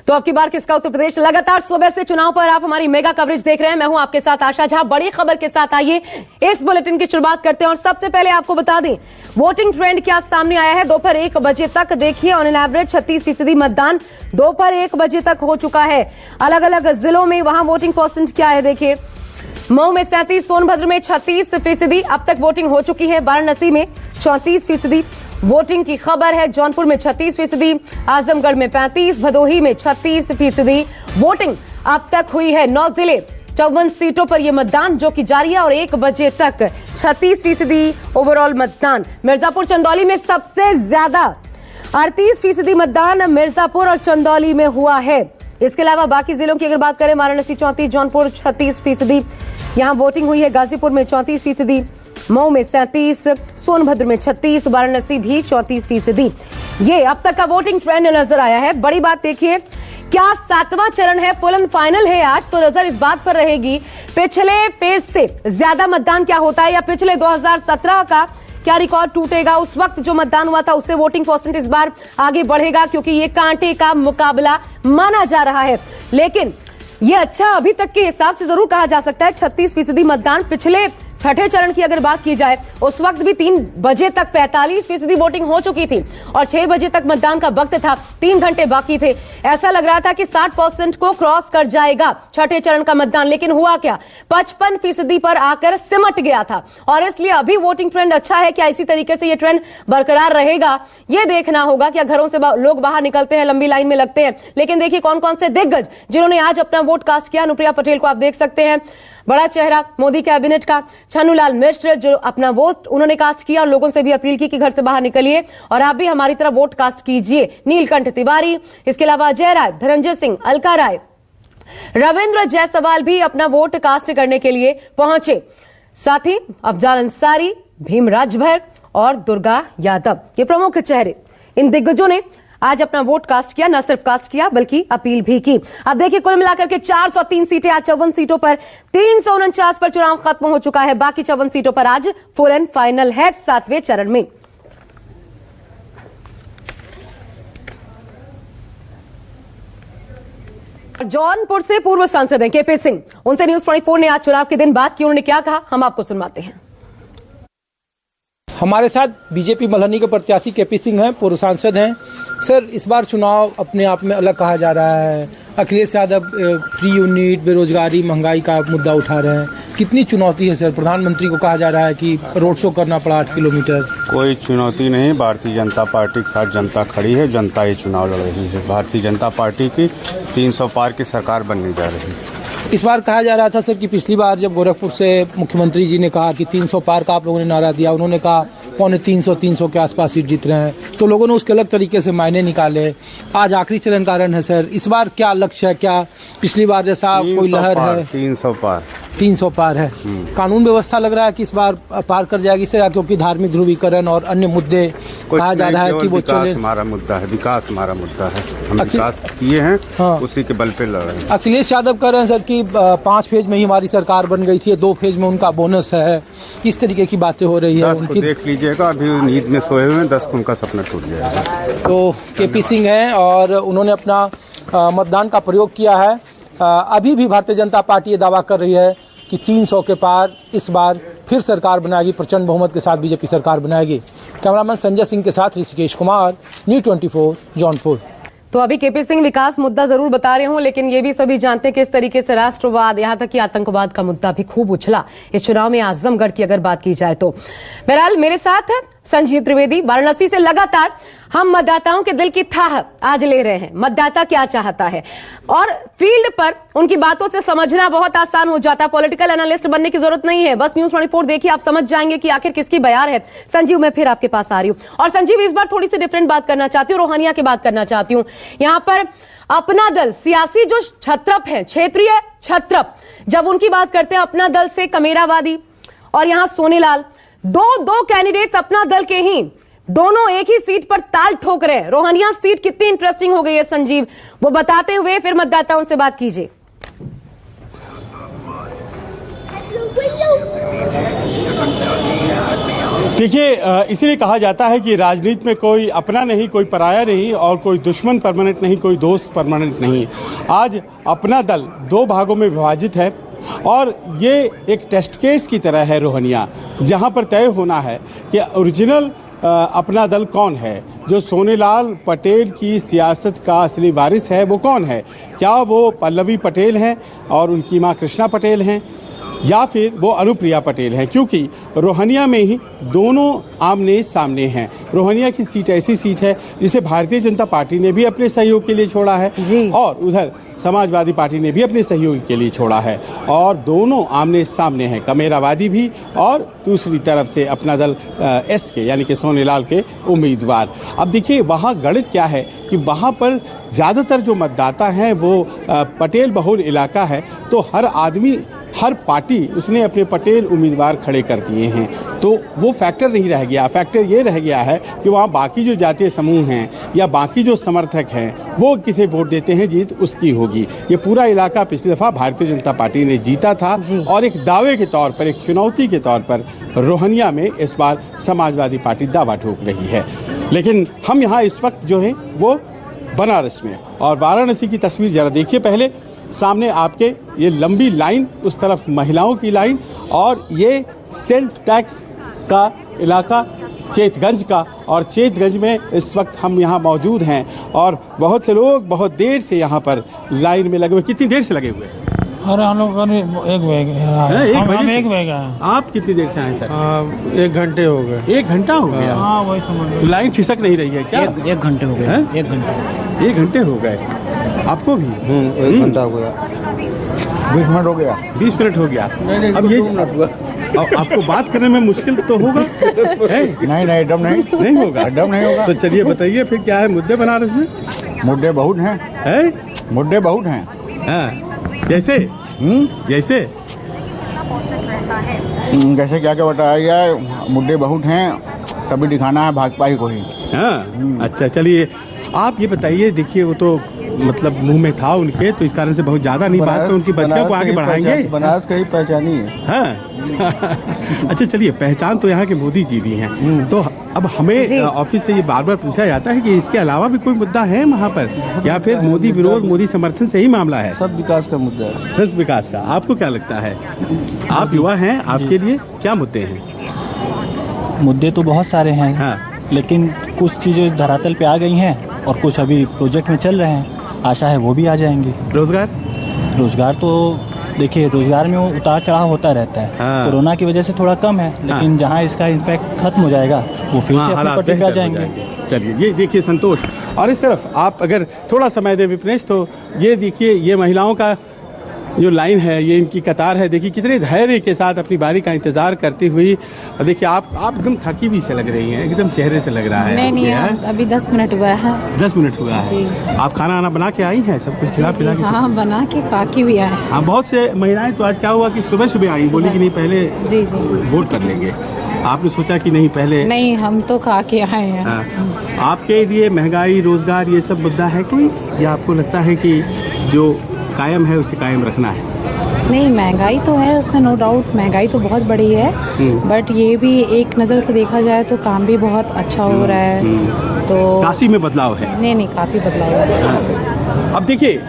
तो अब की बार किसका उत्तर प्रदेश? लगातार सुबह से चुनाव पर आप हमारी मेगा कवरेज देख रहे हैं। मैं हूं आपके साथ आशा झा। बड़ी खबर के साथ आइए इस बुलेटिन की शुरुआत करते हैं और सबसे पहले आपको बता दें वोटिंग ट्रेंड क्या सामने आया है। दोपहर 1 बजे तक देखिए ऑन एन एवरेज 36% मतदान दोपहर 1 बजे तक हो चुका है। अलग अलग जिलों में वहां वोटिंग परसेंट क्या है देखिए। मऊ में 37, सोनभद्र में 36% अब तक वोटिंग हो चुकी है। वाराणसी में 34% वोटिंग की खबर है। जौनपुर में 36%, आजमगढ़ में 35%, भदोही में 36% वोटिंग अब तक हुई है। 9 जिले 54 सीटों पर यह मतदान जो कि जारी है और 1 बजे तक 36% ओवरऑल मतदान। मिर्जापुर चंदौली में सबसे ज्यादा 38% मतदान मिर्जापुर और चंदौली में हुआ है। इसके अलावा बाकी जिलों की अगर बात करें, वाराणसी 34, जौनपुर 36% यहां वोटिंग हुई है। गाजीपुर में 34%, मऊ में 37, सोनभद्र में 36, वाराणसी भी 34%। ये अब तक का वोटिंग ट्रेंड नजर आया है। बड़ी बात देखिए, क्या 7वां चरण है, फुल एंड फाइनल है आज, तो नजर इस बात पर रहेगी पिछले फेज से ज्यादा मतदान क्या होता है या पिछले 2017 का क्या रिकॉर्ड टूटेगा। उस वक्त जो मतदान हुआ था उससे वोटिंग परसेंट इस बार आगे बढ़ेगा क्योंकि ये कांटे का मुकाबला माना जा रहा है। लेकिन ये अच्छा अभी तक के हिसाब से जरूर कहा जा सकता है। 36% मतदान पिछले छठे चरण की अगर बात की जाए उस वक्त भी 3 बजे तक 45% वोटिंग हो चुकी थी और 6 बजे तक मतदान का वक्त था, 3 घंटे बाकी थे। ऐसा लग रहा था कि 60% को क्रॉस कर जाएगा छठे चरण का मतदान, लेकिन हुआ क्या, 55% पर आकर सिमट गया था। और इसलिए अभी वोटिंग ट्रेंड अच्छा है। क्या इसी तरीके से ये ट्रेंड बरकरार रहेगा, ये देखना होगा। क्या घरों से लोग बाहर निकलते हैं, लंबी लाइन में लगते हैं। लेकिन देखिए कौन कौन से दिग्गज जिन्होंने आज अपना वोट कास्ट किया। अनुप्रिया पटेल को आप देख सकते हैं, बड़ा चेहरा मोदी कैबिनेट का। छन्नूलाल मिश्र जो अपना वोट उन्होंने कास्ट किया और लोगों से भी अपील की कि घर से बाहर निकलिए और आप भी हमारी तरह वोट कास्ट कीजिए। नीलकंठ तिवारी, इसके अलावा अजय राय, धनंजय सिंह, अलका राय, रविंद्र जायसवाल भी अपना वोट कास्ट करने के लिए पहुंचे। साथ ही अफजाल अंसारी, भीम राजभर और दुर्गा यादव, ये प्रमुख चेहरे, इन दिग्गजों ने आज अपना वोट कास्ट किया। न सिर्फ कास्ट किया बल्कि अपील भी की। अब देखिए कुल मिलाकर के 403 सीटें, आज 54 सीटों पर 349 पर चुनाव खत्म हो चुका है। बाकी 54 सीटों पर आज फुल एंड फाइनल है 7वें चरण में। जौनपुर से पूर्व सांसद हैं केपी सिंह, उनसे न्यूज 24 ने आज चुनाव के दिन बात की। उन्होंने क्या कहा हम आपको सुनवाते हैं। हमारे साथ बीजेपी मल्हनी के प्रत्याशी केपी सिंह हैं, पूर्व सांसद हैं। सर, इस बार चुनाव अपने आप में अलग कहा जा रहा है। अखिलेश यादव फ्री यूनिट, बेरोजगारी, महंगाई का मुद्दा उठा रहे हैं। कितनी चुनौती है सर? प्रधानमंत्री को कहा जा रहा है कि रोड शो करना पड़ा 8 किलोमीटर। कोई चुनौती नहीं, भारतीय जनता पार्टी के साथ जनता खड़ी है। जनता ये चुनाव लड़ रही है। भारतीय जनता पार्टी की 300 पार की सरकार बनने जा रही है। इस बार कहा जा रहा था सर कि पिछली बार जब गोरखपुर से मुख्यमंत्री जी ने कहा कि 300 पार का आप लोगों ने नारा दिया, उन्होंने कहा 350 के आसपास सीट जीत रहे हैं, तो लोगों ने उसके अलग तरीके से मायने निकाले। आज आखिरी चरण का रन है सर, इस बार क्या लक्ष्य है? क्या पिछली बार जैसा कोई लहर है? 300 पार है। कानून व्यवस्था लग रहा है कि इस बार पार कर जाएगी सर, क्योंकि धार्मिक ध्रुवीकरण और अन्य मुद्दे कहा जा रहा है कि वो चले। हमारा मुद्दा है, विकास हमारा मुद्दा है। हम विकास किए हैं, हाँ। उसी के बल पे लड़ रहे हैं। अखिलेश यादव कह रहे हैं सर कि 5 फेज में ही हमारी सरकार बन गई थी, 2 फेज में उनका बोनस है। इस तरीके की बातें हो रही है। उनकी देख लीजिएगा, अभी नींद में सोए हुए हैं, 10 को उनका सपना टूट जाएगा। तो केपी सिंह हैं और उन्होंने अपना मतदान का प्रयोग किया है। अभी भी भारतीय जनता पार्टी ये दावा कर रही है कि 300 के पार इस बार फिर सरकार बनाएगी, प्रचंड बहुमत के साथ बीजेपी सरकार बनाएगी। कैमरामैन संजय सिंह के साथ ऋषिकेश कुमार, न्यूज़ 24 जौनपुर। तो अभी केपी सिंह विकास मुद्दा जरूर बता रहे हूं, लेकिन ये भी सभी जानते हैं कि इस तरीके से राष्ट्रवाद, यहां तक कि आतंकवाद का मुद्दा भी खूब उछला इस चुनाव में। आजमगढ़ की अगर बात की जाए तो बहरहाल मेरे साथ संजीव त्रिवेदी, वाराणसी से लगातार हम मतदाताओं के दिल की थाह आज ले रहे हैं। मतदाता क्या चाहता है और फील्ड पर उनकी बातों से समझना बहुत आसान हो जाता है। पॉलिटिकल एनालिस्ट बनने की जरूरत नहीं है, बस न्यूज़ 24 देखिए, आप समझ जाएंगे कि आखिर किसकी बयार है। संजीव, मैं फिर आपके पास आ रही हूं और संजीव इस बार थोड़ी सी डिफरेंट बात करना चाहती हूँ, रोहानिया की बात करना चाहती हूँ। यहाँ पर अपना दल, सियासी जो छत्रप है, क्षेत्रीय छत्रप, जब उनकी बात करते हैं अपना दल से कमेरावादी और यहाँ सोनीलाल, दो कैंडिडेट अपना दल के ही, दोनों एक ही सीट पर ताल ठोक रहे हैं। रोहानिया सीट कितनी इंटरेस्टिंग हो गई है संजीव, वो बताते हुए फिर मतदाताओं से बात कीजिए। देखिए, इसीलिए कहा जाता है कि राजनीति में कोई अपना नहीं, कोई पराया नहीं, और कोई दुश्मन परमानेंट नहीं, कोई दोस्त परमानेंट नहीं। आज अपना दल दो भागों में विभाजित है और ये एक टेस्ट केस की तरह है रोहनिया, जहां पर तय होना है कि ओरिजिनल अपना दल कौन है, जो सोनेलाल पटेल की सियासत का असली वारिस है वो कौन है। क्या वो पल्लवी पटेल हैं और उनकी मां कृष्णा पटेल हैं, या फिर वो अनुप्रिया पटेल हैं, क्योंकि रोहनिया में ही दोनों आमने सामने हैं। रोहनिया की सीट ऐसी सीट है जिसे भारतीय जनता पार्टी ने भी अपने सहयोग के लिए छोड़ा है और उधर समाजवादी पार्टी ने भी अपने सहयोग के लिए छोड़ा है, और दोनों आमने सामने हैं, कमेरावादी भी और दूसरी तरफ से अपना दल एस के यानी कि सोनेलाल के उम्मीदवार। अब देखिए वहाँ गणित क्या है कि वहाँ पर ज़्यादातर जो मतदाता हैं वो पटेल बहुल इलाका है, तो हर आदमी, हर पार्टी उसने अपने पटेल उम्मीदवार खड़े कर दिए हैं, तो वो फैक्टर नहीं रह गया। फैक्टर ये रह गया है कि वहाँ बाकी जो जातीय समूह हैं या बाकी जो समर्थक हैं वो किसे वोट देते हैं, जीत उसकी होगी। ये पूरा इलाका पिछली दफ़ा भारतीय जनता पार्टी ने जीता था और एक दावे के तौर पर, एक चुनौती के तौर पर रोहनिया में इस बार समाजवादी पार्टी दावा ठोक रही है। लेकिन हम यहाँ इस वक्त जो है वो बनारस में, और वाराणसी की तस्वीर ज़रा देखिए पहले। सामने आपके ये लंबी लाइन, उस तरफ महिलाओं की लाइन, और ये सेल्फ टैक्स का इलाका चेतगंज का, और चेतगंज में इस वक्त हम यहाँ मौजूद हैं और बहुत से लोग बहुत देर से यहाँ पर लाइन में लगे हुए। कितनी देर से लगे हुए हैं? अरे हम लोग एक बैग है। आप कितनी देर से आए सर? 1 घंटे हो गए। 1 घंटा हो गया? हाँ वही समझ। लाइन खिसक नहीं रही है क्या? 1 घंटे हो गए। 1 घंटे हो गए आपको भी? 1 घंटा हो गया। 20 मिनट हो गया। 20 मिनट हो गया। अब ये आपको बात करने में मुश्किल तो होगा? नहीं एकदम नहीं होगा, एकदम नहीं होगा। तो चलिए बताइए फिर क्या है मुद्दे बनारस में? मुद्दे बहुत हैं। मुद्दे बहुत हैं। हाँ, जैसे जैसे जैसे क्या क्या बताया गया, मुद्दे बहुत हैं, तभी दिखाना है भाजपा ही को ही। हाँ, अच्छा चलिए आप ये बताइए। देखिए वो तो मतलब मुंह में था उनके, तो इस कारण से बहुत ज्यादा नहीं बात, तो उनकी बतिया को आगे बढ़ाएंगे। बनारस का ही पहचानी है। हाँ अच्छा चलिए, पहचान तो यहाँ के मोदी जी भी हैं। तो अब हमें ऑफिस से ये बार बार पूछा जाता है कि इसके अलावा भी कोई मुद्दा है वहाँ पर, या फिर मोदी विरोध, मोदी समर्थन से ही मामला है? सब विकास का मुद्दा है। सब विकास का। आपको क्या लगता है? आप युवा हैं, आपके लिए क्या मुद्दे हैं? मुद्दे तो बहुत सारे हैं। हाँ। लेकिन कुछ चीज़ें धरातल पे आ गई हैं और कुछ अभी प्रोजेक्ट में चल रहे हैं, आशा है वो भी आ जाएंगे। रोजगार तो देखिए, रोजगार में वो उतार चढ़ाव होता रहता है। हाँ। कोरोना की वजह से थोड़ा कम है, लेकिन जहाँ इसका इम्पैक्ट खत्म हो जाएगा वो फिर से अपने पट्टी पे आ जाएंगे। चलिए ये देखिए संतोष, और इस तरफ आप अगर थोड़ा समय दे विपनेश, तो ये देखिए ये महिलाओं का जो लाइन है, ये इनकी कतार है। देखिए कितने धैर्य के साथ अपनी बारी का इंतजार करती हुई। देखिए आप एकदम थकी भी से लग रही हैं, एकदम चेहरे से लग रहा है। नहीं अभी 10 मिनट हुआ है। 10 मिनट हुआ है। आप खाना आना बना के आई हैं, सब कुछ खिला पिला के? हाँ, बना के खा के भी आए। हाँ, बहुत से महिलाएं तो आज क्या हुआ कि सुबह आई, बोली कि नहीं पहले जी वोट कर लेंगे। आपने सोचा कि नहीं पहले? नहीं, हम तो खा के आए हैं। आपके लिए महंगाई, रोजगार, ये सब मुद्दा है कोई, या आपको लगता है कि जो कायम है उसे कायम रखना है? नहीं, महंगाई तो है, उसमें नो डाउट महंगाई तो बहुत बड़ी है, बट ये भी एक नज़र से देखा जाए तो काम भी बहुत अच्छा हो रहा है। तो काशी में बदलाव है? नहीं काफ़ी बदलाव है। अब देखिए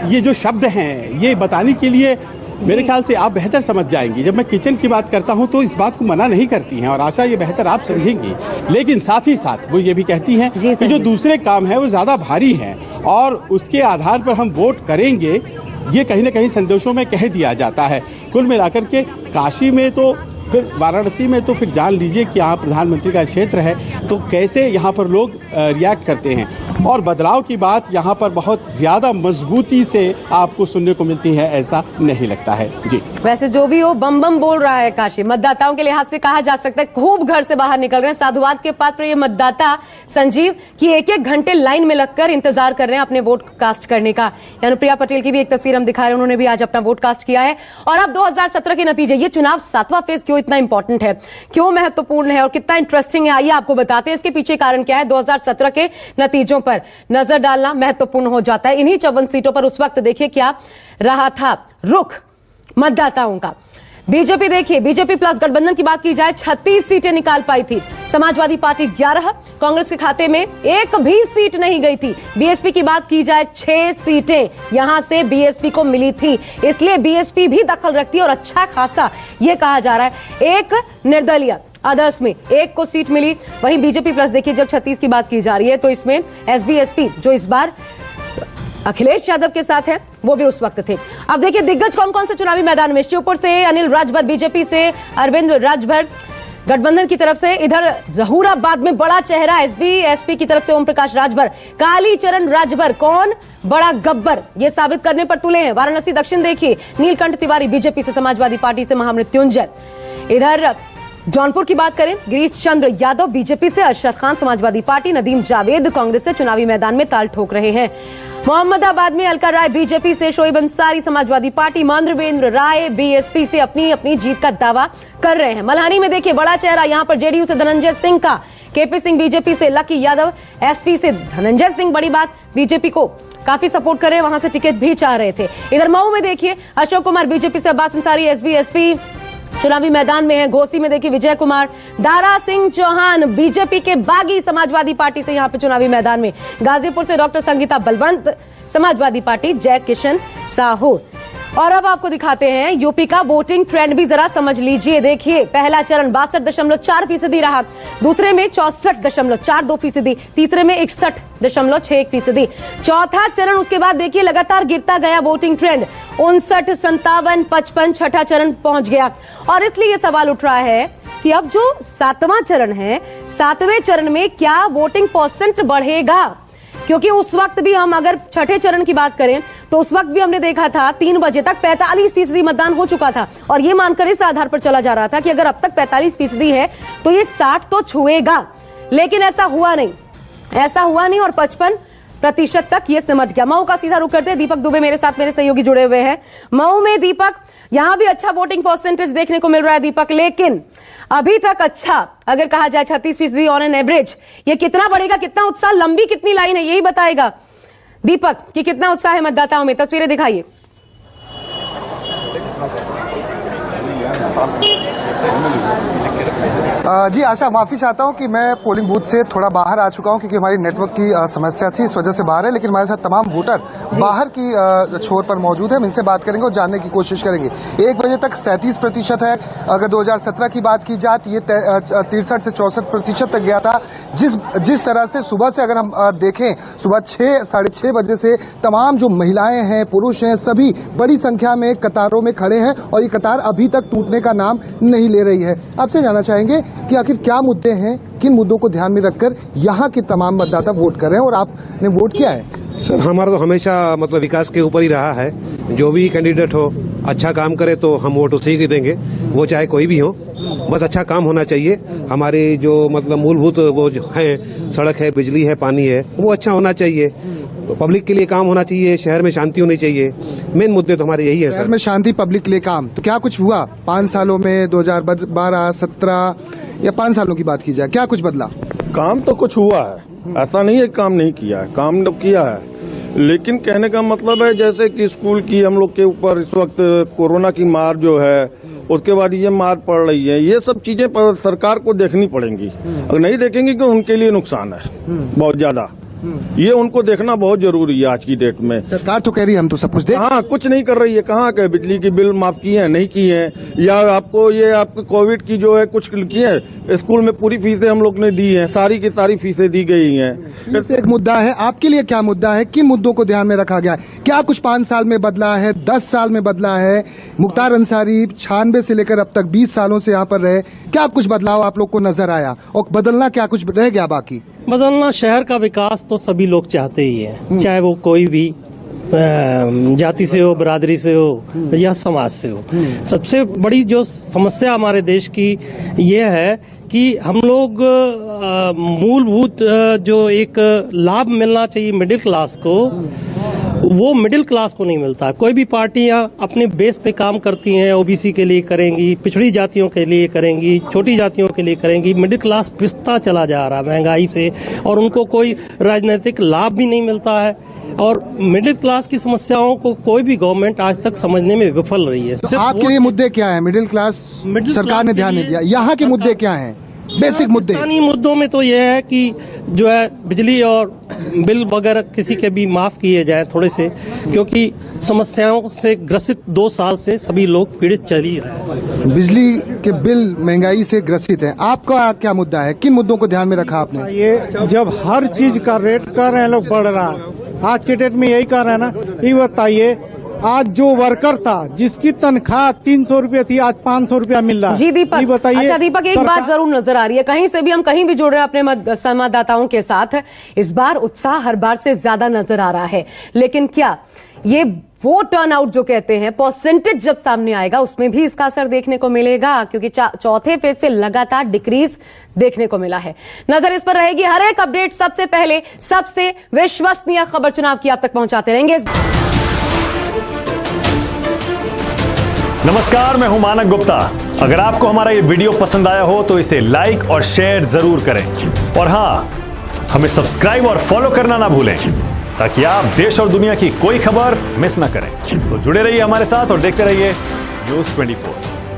ये जो शब्द हैं, ये बताने के लिए मेरे ख्याल से आप बेहतर समझ जाएंगी। जब मैं किचन की बात करता हूं तो इस बात को मना नहीं करती हैं, और आशा ये बेहतर आप समझेंगी। लेकिन साथ ही साथ वो ये भी कहती हैं कि जो दूसरे काम है वो ज़्यादा भारी हैं और उसके आधार पर हम वोट करेंगे, ये कहीं ना कहीं संदेशों में कह दिया जाता है। कुल मिलाकर के काशी में तो, फिर वाराणसी में तो फिर जान लीजिए कि यहाँ प्रधानमंत्री का क्षेत्र है, तो कैसे यहाँ पर लोग रिएक्ट करते हैं। और बदलाव की बात यहाँ पर बहुत ज़्यादा मजबूती से आपको सुनने को मिलती है, ऐसा नहीं लगता है जी। वैसे जो भी हो, बम बम बोल रहा है काशी। मतदाताओं के लिहाज से कहा जा सकता है खूब घर से बाहर निकल रहे हैं। साधुवाद के पात्र ये मतदाता संजीव की 1-1 घंटे लाइन में लगकर इंतजार कर रहे हैं अपने वोट कास्ट करने का। अनुप्रिया पटेल की भी एक तस्वीर हम दिखा रहे हैं, उन्होंने भी आज अपना वोट कास्ट किया है। और अब 2017 के नतीजे, ये चुनाव 7वां फेज क्यों इतना इंपॉर्टेंट है, क्यों महत्वपूर्ण है और कितना इंटरेस्टिंग है, आइए आपको बताते हैं इसके पीछे कारण क्या है। 2017 के नतीजों पर नजर डालना महत्वपूर्ण हो जाता है। इन्हीं 54 सीटों पर उस वक्त देखिए क्या रहा था रुख मतदाताओं का। बीजेपी देखिए, बीजेपी प्लस गठबंधन की बात की जाए 36 सीटें निकाल पाई थी। समाजवादी पार्टी 11, कांग्रेस के खाते में एक भी सीट नहीं गई थी। बीएसपी की बात की जाए 6 सीटें यहां से बीएसपी को मिली थी, इसलिए बीएसपी भी दखल रखती है और अच्छा खासा ये कहा जा रहा है। एक निर्दलीय अदर्स में एक को सीट मिली। वहीं बीजेपी प्लस देखिए, जब 36 की बात की जा रही है तो इसमें एसबी-एसपी जो इस बार अखिलेश यादव के साथ है वो भी उस वक्त थे। अब देखिए दिग्गज कौन कौन से चुनावी मैदान में, श्योपुर से अनिल राजभर बीजेपी से, अरविंद राजभर गठबंधन की तरफ से, इधर जहूराबाद में बड़ा चेहरा एसबी-एसपी की तरफ से ओम प्रकाश राजभर, कालीचरण राजभर कौन बड़ा गब्बर ये साबित करने पर तुले हैं। वाराणसी दक्षिण देखिए, नीलकंठ तिवारी बीजेपी से, समाजवादी पार्टी से महामृत्युंजय। इधर जौनपुर की बात करें, गिरीश चंद्र यादव बीजेपी से, अरशद खान समाजवादी पार्टी, नदीम जावेद कांग्रेस से चुनावी मैदान में ताल ठोक रहे हैं। मोहम्मदाबाद में अलका राय बीजेपी से, शोएब अंसारी समाजवादी पार्टी, महेंद्रवेंद्र राय बीएसपी से अपनी अपनी जीत का दावा कर रहे हैं। मल्हानी में देखिए बड़ा चेहरा यहां पर जेडीयू से धनंजय सिंह का, केपी सिंह बीजेपी से, लकी यादव एसपी से, धनंजय सिंह बड़ी बात बीजेपी को काफी सपोर्ट कर रहे हैं, वहां से टिकट भी चाह रहे थे। इधर मऊ में देखिए अशोक कुमार बीजेपी से, अब्बास अंसारी एसबी-एसपी चुनावी मैदान में है। घोसी में देखिए विजय कुमार, दारा सिंह चौहान बीजेपी के बागी समाजवादी पार्टी से यहां पे चुनावी मैदान में। गाजीपुर से डॉक्टर संगीता बलवंत समाजवादी पार्टी, जय किशन साहू। और अब आपको दिखाते हैं यूपी का वोटिंग ट्रेंड भी जरा समझ लीजिए। देखिए पहला चरण 62.4% रहा, दूसरे में 64.42%, तीसरे में 61.61%, चौथा चरण उसके बाद देखिए लगातार गिरता गया वोटिंग ट्रेंड 59, 57, 55, छठा चरण पहुंच गया। और इसलिए ये सवाल उठ रहा है कि अब जो 7वां चरण है, 7वें चरण में क्या वोटिंग परसेंट बढ़ेगा, क्योंकि उस वक्त भी हम अगर छठे चरण की बात करें तो उस वक्त भी हमने देखा था 3 बजे तक 45% मतदान हो चुका था और ये मानकर इस आधार पर चला जा रहा था कि अगर अब तक 45% है तो ये 60 तो छुएगा, लेकिन ऐसा हुआ नहीं और 55% तक ये सिमट गया। मऊ का सीधा रुख करते हैं, दीपक दुबे मेरे साथ मेरे सहयोगी जुड़े हुए हैं। मऊ में दीपक, यहां भी अच्छा वोटिंग परसेंटेज देखने को मिल रहा है दीपक, लेकिन अभी तक अच्छा अगर कहा जाए 36% ऑन एन एवरेज, ये कितना बढ़ेगा, कितना उत्साह, लंबी कितनी लाइन है, यही बताएगा दीपक कि कितना उत्साह है मतदाताओं में। तस्वीरें दिखाइए। जी आशा, माफी चाहता हूं कि मैं पोलिंग बूथ से थोड़ा बाहर आ चुका हूं क्योंकि हमारी नेटवर्क की समस्या थी, इस वजह से बाहर है, लेकिन हमारे साथ तमाम वोटर बाहर की छोर पर मौजूद है। हम इनसे बात करेंगे और जानने की कोशिश करेंगे। 1 बजे तक 37% है, अगर 2017 की बात की जाए तो ये 63 से 64% तक गया था। जिस तरह से सुबह से अगर हम देखें, सुबह 6, साढ़े 6 बजे से तमाम जो महिलाएं हैं, पुरुष हैं, सभी बड़ी संख्या में कतारों में खड़े हैं और ये कतार अभी तक टूटने का नाम नहीं ले रही है। आपसे जानना चाहेंगे कि आखिर क्या मुद्दे हैं, किन मुद्दों को ध्यान में रखकर यहाँ के तमाम मतदाता वोट कर रहे हैं और आपने वोट किया है? सर, हमारा तो हमेशा मतलब विकास के ऊपर ही रहा है। जो भी कैंडिडेट हो, अच्छा काम करे तो हम वोट उसी को देंगे, वो चाहे कोई भी हो, बस अच्छा काम होना चाहिए। हमारे जो मतलब मूलभूत वो जो है, सड़क है, बिजली है, पानी है, वो अच्छा होना चाहिए। पब्लिक के लिए काम होना चाहिए, शहर में शांति होनी चाहिए। मेन मुद्दे तो हमारे यही है सर। शहर में शांति, पब्लिक के लिए काम, तो क्या कुछ हुआ 5 सालों में, 2012, 17 या 5 सालों की बात की जाए, क्या कुछ बदला? काम तो कुछ हुआ है, ऐसा नहीं है काम नहीं किया है, काम तो किया है, लेकिन कहने का मतलब है जैसे कि स्कूल की हम लोग के ऊपर इस वक्त कोरोना की मार जो है, उसके बाद ये मार पड़ रही है, ये सब चीजें सरकार को देखनी पड़ेंगी। अगर नहीं देखेंगे तो उनके लिए नुकसान है बहुत ज्यादा, ये उनको देखना बहुत जरूरी है आज की डेट में। सरकार तो कह रही है हम तो सब कुछ हाँ, कुछ नहीं कर रही है। कहाँ के बिजली की बिल माफ की है, नहीं की है, या आपको ये आपको कोविड की जो है कुछ की है, स्कूल में पूरी फीसें हम लोग ने दी है, सारी की सारी फीसें दी गई हैं। एक मुद्दा है आपके लिए, क्या मुद्दा है, किन मुद्दों को ध्यान में रखा गया है? क्या कुछ 5 साल में बदला है, 10 साल में बदला है? मुख्तार अंसारी 96 से लेकर अब तक 20 सालों से यहाँ पर रहे, क्या कुछ बदलाव आप लोग को नजर आया और बदलना क्या कुछ रह गया बाकी? बदलना, शहर का विकास तो सभी लोग चाहते ही है, चाहे वो कोई भी जाति से हो, बरादरी से हो या समाज से हो। सबसे बड़ी जो समस्या हमारे देश की ये है कि हम लोग मूलभूत जो एक लाभ मिलना चाहिए मिडिल क्लास को, वो मिडिल क्लास को नहीं मिलता। कोई भी पार्टियां अपने बेस पे काम करती हैं, ओबीसी के लिए करेंगी, पिछड़ी जातियों के लिए करेंगी, छोटी जातियों के लिए करेंगी। मिडिल क्लास पिसता चला जा रहा महंगाई से, और उनको कोई राजनीतिक लाभ भी नहीं मिलता है। और मिडिल क्लास की समस्याओं को कोई भी गवर्नमेंट आज तक समझने में विफल रही है। तो आपके लिए मुद्दे क्या है? मिडिल क्लास सरकार ने ध्यान नहीं दिया। यहाँ के मुद्दे क्या हैं? बेसिक मुद्दे मुद्दों में तो यह है कि जो है बिजली और बिल वगैरह किसी के भी माफ किए जाएं थोड़े से, क्योंकि समस्याओं से ग्रसित 2 साल से सभी लोग पीड़ित चल ही रहे हैं। बिजली के बिल महंगाई से ग्रसित है। आपका क्या मुद्दा है? किन मुद्दों को ध्यान में रखा आपने? ये जब हर चीज का रेट कर रहे हैं लोग बढ़ रहा है, आज के डेट में यही कर रहे हैं ना। ये बताइए, आज जो वर्कर था जिसकी तनख्वाह 300 रुपये थी, आज 500 रुपया मिल रहा है। जी दीपक, बताइए। अच्छा दीपक, एक बात जरूर नजर आ रही है, कहीं से भी हम कहीं भी जुड़ रहे हैं अपने संवाददाताओं के साथ, इस बार उत्साह हर बार से ज्यादा नजर आ रहा है। लेकिन क्या ये वो टर्नआउट जो कहते हैं, परसेंटेज जब सामने आएगा उसमें भी इसका असर देखने को मिलेगा? क्योंकि चौथे फेज से लगातार डिक्रीज देखने को मिला है। नजर इस पर रहेगी। हर एक अपडेट सबसे पहले, सबसे विश्वसनीय खबर चुनाव की आप तक पहुंचाते रहेंगे। नमस्कार, मैं हूं मानक गुप्ता। अगर आपको हमारा ये वीडियो पसंद आया हो तो इसे लाइक और शेयर जरूर करें, और हां, हमें सब्सक्राइब और फॉलो करना ना भूलें, ताकि आप देश और दुनिया की कोई खबर मिस ना करें। तो जुड़े रहिए हमारे साथ और देखते रहिए न्यूज़ 24।